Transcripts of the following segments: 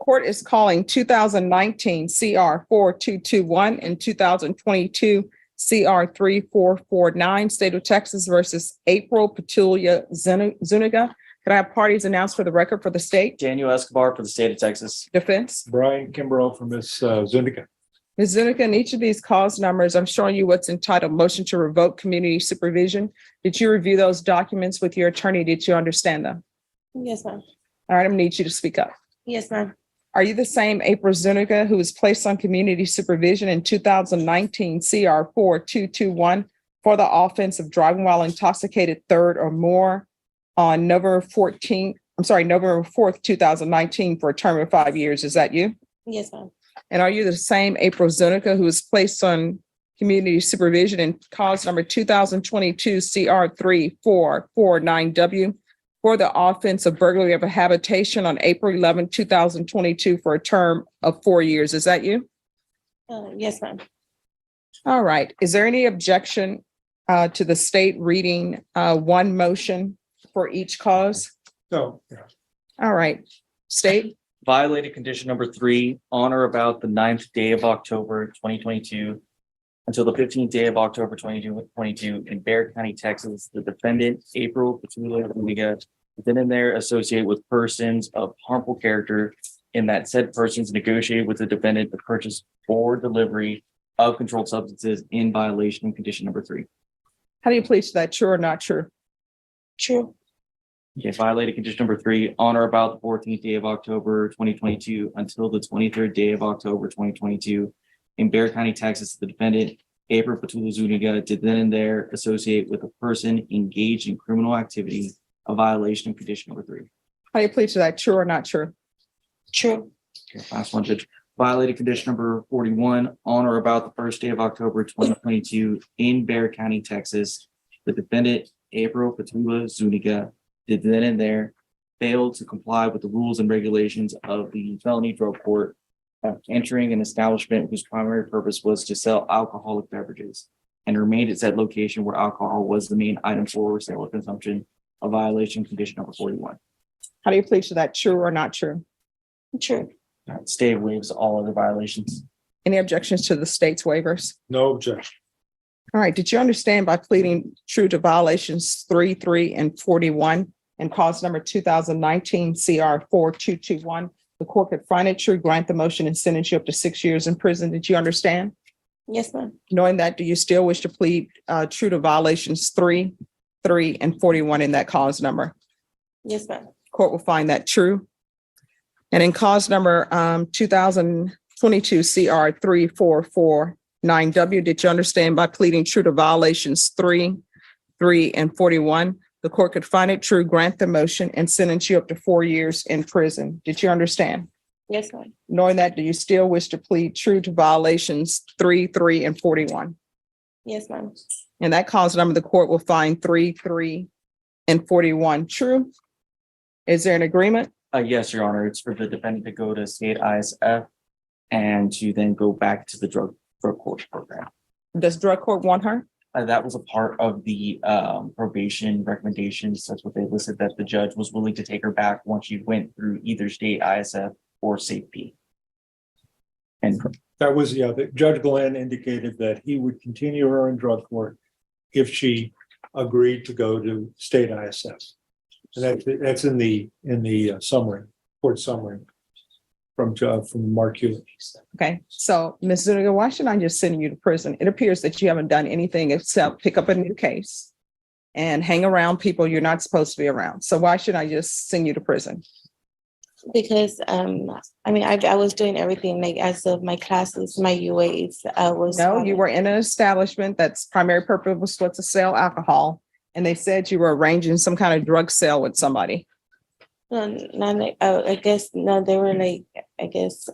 Court is calling 2019 CR 4221 and 2022 CR 3449, State of Texas versus April Petulia Zuniga. Can I have parties announced for the record for the state? Daniel Escobar for the state of Texas. Defense? Brian Kimbrough for Ms. Zuniga. Ms. Zuniga, in each of these cause numbers, I'm showing you what's entitled motion to revoke community supervision. Did you review those documents with your attorney? Did you understand them? Yes, ma'am. All right, I'm gonna need you to speak up. Yes, ma'am. Are you the same April Zuniga who was placed on community supervision in 2019 CR 4221 for the offense of driving while intoxicated third or more on November 4th, 2019 for a term of 5 years? Is that you? Yes, ma'am. And are you the same April Zuniga who was placed on community supervision in cause number 2022 CR 3449W for the offense of burglary of a habitation on April 11, 2022 for a term of 4 years? Is that you? Yes, ma'am. All right. Is there any objection to the state reading one motion for each cause? No. All right. State? Violated condition number 3, on or about the 9th day of October, 2022 until the 15th day of October, 2022 in Bexar County, Texas. The defendant, April Petulia Zuniga, then and there associate with persons of harmful character in that said persons negotiated with the defendant to purchase or delivery of controlled substances in violation of condition number 3. How do you plead to that? True or not true? True. Okay, violated condition number 3, on or about the 14th day of October, 2022 until the 23rd day of October, 2022 in Bexar County, Texas. The defendant, April Petulia Zuniga, did then and there associate with a person engaged in criminal activity, a violation of condition number 3. How do you plead to that? True or not true? True. Okay, last one, Judge. Violated condition number 41, on or about the 1st day of October, 2022 in Bexar County, Texas. The defendant, April Petulia Zuniga, did then and there failed to comply with the rules and regulations of the felony drug court, entering an establishment whose primary purpose was to sell alcoholic beverages and remained at said location where alcohol was the main item for sale or consumption, a violation of condition number 41. How do you plead to that? True or not true? True. All right, state waives all other violations. Any objections to the state's waivers? No objection. All right. Did you understand by pleading true to violations 3, 3, and 41 and cause number 2019 CR 4221? The court could find it true, grant the motion, and sentence you up to 6 years in prison. Did you understand? Yes, ma'am. Knowing that, do you still wish to plead true to violations 3, 3, and 41 in that cause number? Yes, ma'am. Court will find that true. And in cause number 2022 CR 3449W, did you understand by pleading true to violations 3, 3, and 41? The court could find it true, grant the motion, and sentence you up to 4 years in prison. Did you understand? Yes, ma'am. Knowing that, do you still wish to plead true to violations 3, 3, and 41? Yes, ma'am. And that cause number, the court will find 3, 3, and 41 true. Is there an agreement? Yes, Your Honor. It's for the defendant to go to state ISF and to then go back to the drug court program. Does drug court want her? That was a part of the probation recommendations. That's what they listed, that the judge was willing to take her back once she went through either state ISF or safety. And That was, Judge Glenn indicated that he would continue her in drug court if she agreed to go to state ISF. And that's in the summary, court summary from Mark Hewitt. Okay, so Ms. Zuniga, why should I just send you to prison? It appears that you haven't done anything except pick up a new case and hang around people you're not supposed to be around. So why should I just send you to prison? Because I was doing everything like as of my classes, my UAs. No, you were in an establishment that's primary purpose was to sell alcohol. And they said you were arranging some kind of drug sale with somebody. I guess no, they were like, I guess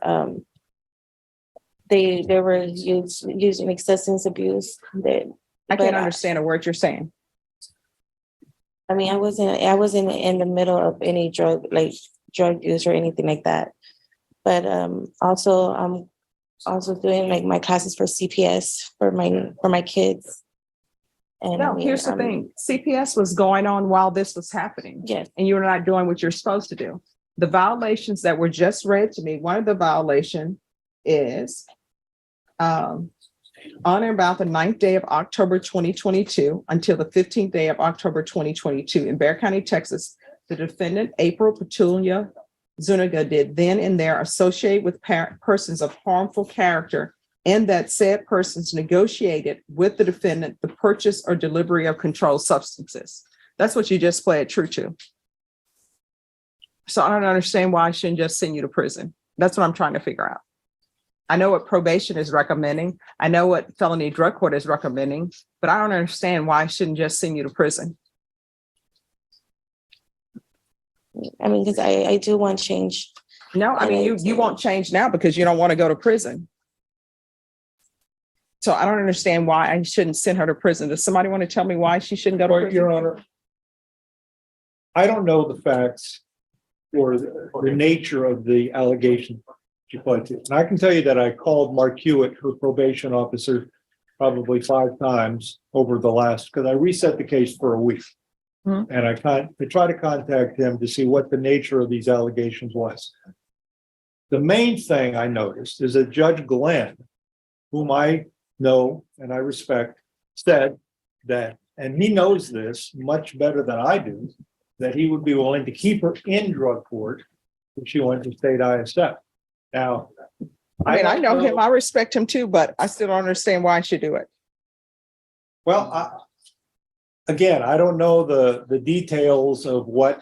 they were using substance abuse. I can't understand a word you're saying. I mean, I wasn't in the middle of any drug use or anything like that. But also I'm also doing like my classes for CPS for my kids. And No, here's the thing. CPS was going on while this was happening. Yes. And you were not doing what you're supposed to do. The violations that were just read to me, one of the violation is on or about the 9th day of October 2022 until the 15th day of October 2022 in Bexar County, Texas, the defendant, April Petulia Zuniga, did then and there associate with persons of harmful character, and that said persons negotiated with the defendant the purchase or delivery of controlled substances. That's what you just pled true to. So I don't understand why I shouldn't just send you to prison. That's what I'm trying to figure out. I know what probation is recommending. I know what felony drug court is recommending, but I don't understand why I shouldn't just send you to prison. I mean, because I do want change. No, I mean, you won't change now because you don't want to go to prison. So I don't understand why I shouldn't send her to prison. Does somebody want to tell me why she shouldn't go to prison? Your Honor, I don't know the facts or the nature of the allegation she pled to. And I can tell you that I called Mark Hewitt, her probation officer, probably 5 times over the last, because I reset the case for a week. Mm-hmm. And I tried to contact him to see what the nature of these allegations was. The main thing I noticed is that Judge Glenn, whom I know and I respect, said that, and he knows this much better than I do, that he would be willing to keep her in drug court if she went to state ISF. Now, I know him, I respect him too, but I still don't understand why I should do it. Well, again, I don't know the details of what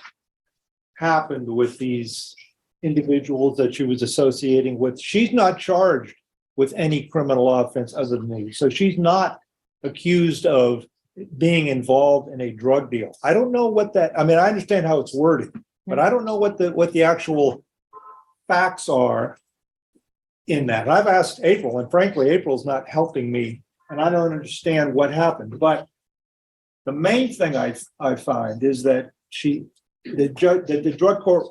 happened with these individuals that she was associating with. She's not charged with any criminal offense other than me. So she's not accused of being involved in a drug deal. I don't know what that, I mean, I understand how it's worded, but I don't know what the actual facts are in that. I've asked April, and frankly, April's not helping me, and I don't understand what happened. But the main thing I find is that the drug court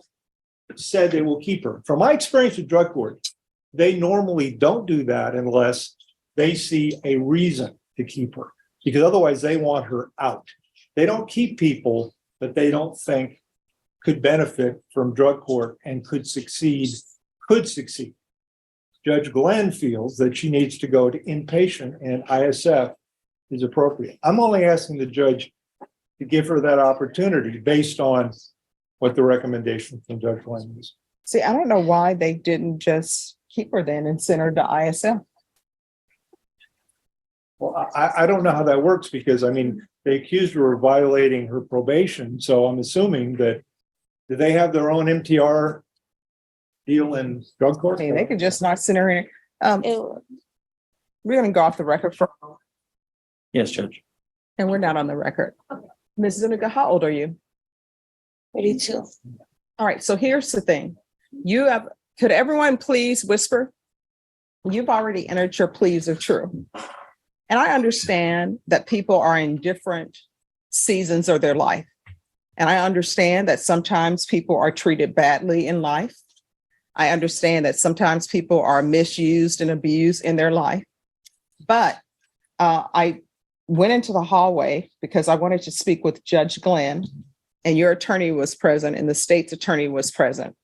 said they will keep her. From my experience with drug court, they normally don't do that unless they see a reason to keep her, because otherwise they want her out. They don't keep people that they don't think could benefit from drug court and could succeed. Judge Glenn feels that she needs to go to inpatient and ISF is appropriate. I'm only asking the judge to give her that opportunity based on what the recommendation from Judge Glenn is. See, I don't know why they didn't just keep her then and send her to ISF. Well, I don't know how that works because, I mean, they accused her of violating her probation. So I'm assuming that, do they have their own MTR deal in drug court? I mean, they could just not send her in. We're going to go off the record for, Yes, Judge. and we're not on the record. Ms. Zuniga, how old are you? 32. All right, so here's the thing. Could everyone please whisper? You've already entered your pleas of true. And I understand that people are in different seasons of their life. And I understand that sometimes people are treated badly in life. I understand that sometimes people are misused and abused in their life. But I went into the hallway because I wanted to speak with Judge Glenn, and your attorney was present and the state's attorney was present.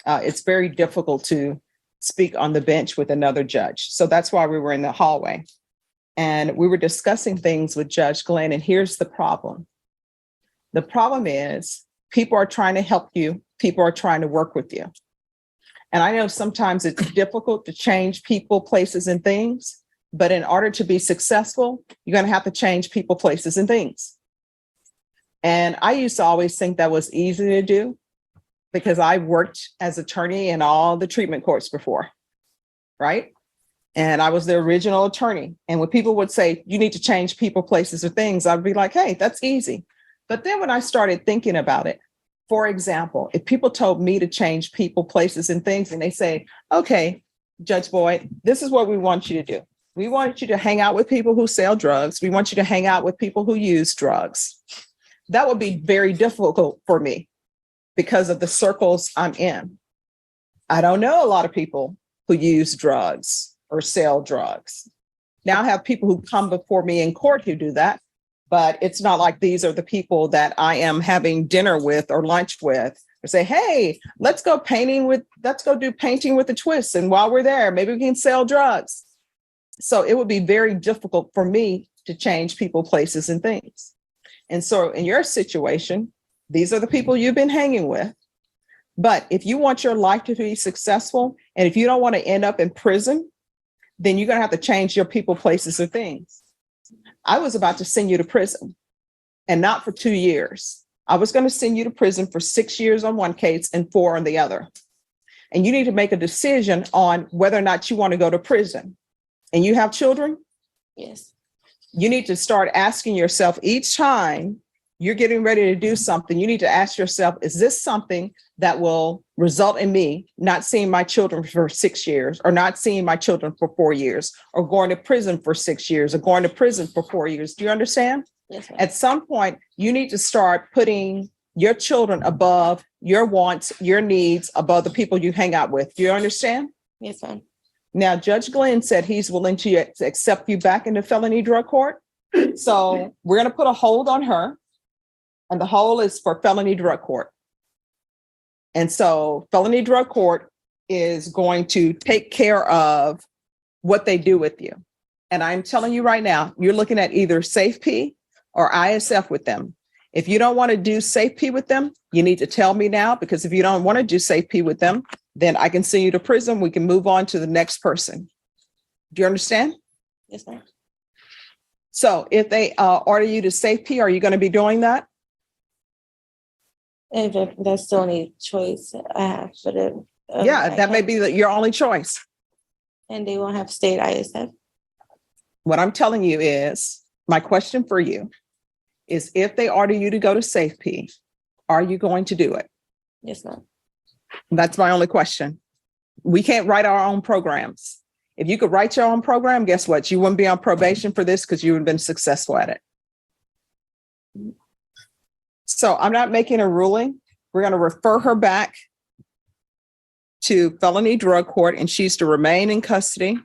It's very difficult to speak on the bench with another judge. So that's why we were in the hallway. And we were discussing things with Judge Glenn, and here's the problem. The problem is people are trying to help you. People are trying to work with you. And I know sometimes it's difficult to change people, places, and things, but in order to be successful, you're going to have to change people, places, and things. And I used to always think that was easy to do because I worked as attorney in all the treatment courts before, right? And I was the original attorney. And when people would say, you need to change people, places, or things, I'd be like, hey, that's easy. But then when I started thinking about it, for example, if people told me to change people, places, and things, and they say, okay, Judge Boyd, this is what we want you to do. We want you to hang out with people who sell drugs. We want you to hang out with people who use drugs. That would be very difficult for me because of the circles I'm in. I don't know a lot of people who use drugs or sell drugs. Now I have people who come before me in court who do that, but it's not like these are the people that I am having dinner with or lunch with or say, hey, let's go do painting with a twist. And while we're there, maybe we can sell drugs. So it would be very difficult for me to change people, places, and things. And so in your situation, these are the people you've been hanging with. But if you want your life to be successful, and if you don't want to end up in prison, then you're going to have to change your people, places, or things. I was about to send you to prison, and not for 2 years. I was going to send you to prison for 6 years on one case and 4 on the other. And you need to make a decision on whether or not you want to go to prison. And you have children? Yes. You need to start asking yourself each time you're getting ready to do something, you need to ask yourself, is this something that will result in me not seeing my children for 6 years, or not seeing my children for 4 years, or going to prison for 6 years, or going to prison for 4 years? Do you understand? Yes, ma'am. At some point, you need to start putting your children above your wants, your needs, above the people you hang out with. Do you understand? Yes, ma'am. Now, Judge Glenn said he's willing to accept you back into felony drug court. So we're going to put a hold on her. And the hold is for felony drug court. And so felony drug court is going to take care of what they do with you. And I'm telling you right now, you're looking at either SafeP or ISF with them. If you don't want to do SafeP with them, you need to tell me now, because if you don't want to do SafeP with them, then I can send you to prison. We can move on to the next person. Do you understand? Yes, ma'am. So if they order you to SafeP, are you going to be doing that? If that's the only choice I have, but Yeah, that may be your only choice. And they won't have state ISF. What I'm telling you is, my question for you is, if they order you to go to SafeP, are you going to do it? Yes, ma'am. That's my only question. We can't write our own programs. If you could write your own program, guess what? You wouldn't be on probation for this because you would have been successful at it. So I'm not making a ruling. We're going to refer her back to felony drug court, and she's to remain in custody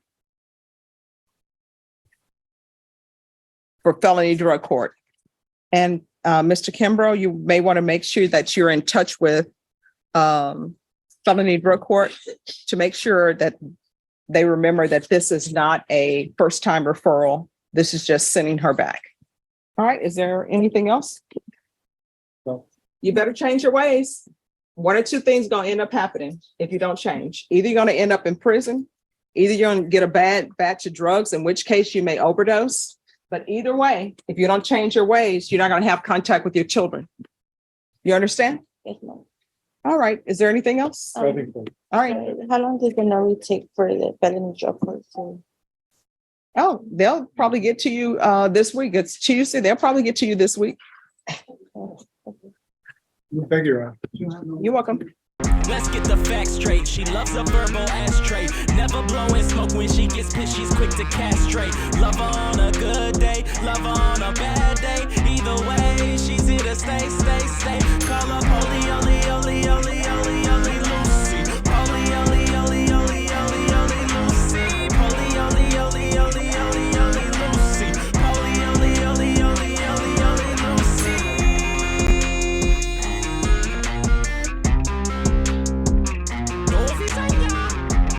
for felony drug court. And Mr. Kimbrough, you may want to make sure that you're in touch with felony drug court to make sure that they remember that this is not a first-time referral. This is just sending her back. All right. Is there anything else? No. You better change your ways. One or two things going to end up happening if you don't change. Either you're going to end up in prison, either you're going to get a bad batch of drugs, in which case you may overdose. But either way, if you don't change your ways, you're not going to have contact with your children. You understand? Yes, ma'am. All right. Is there anything else? I think so. All right. How long does the notary take for the felony drug court to? Oh, they'll probably get to you this week. It's Tuesday. They'll probably get to you this week. Thank you, Ron. You're welcome. Let's get the facts straight. She loves a verbal ashtray. Never blowing smoke when she gets pissed. She's quick to castrate. Love her on a good day, love her on a bad day. Either way, she's here to stay.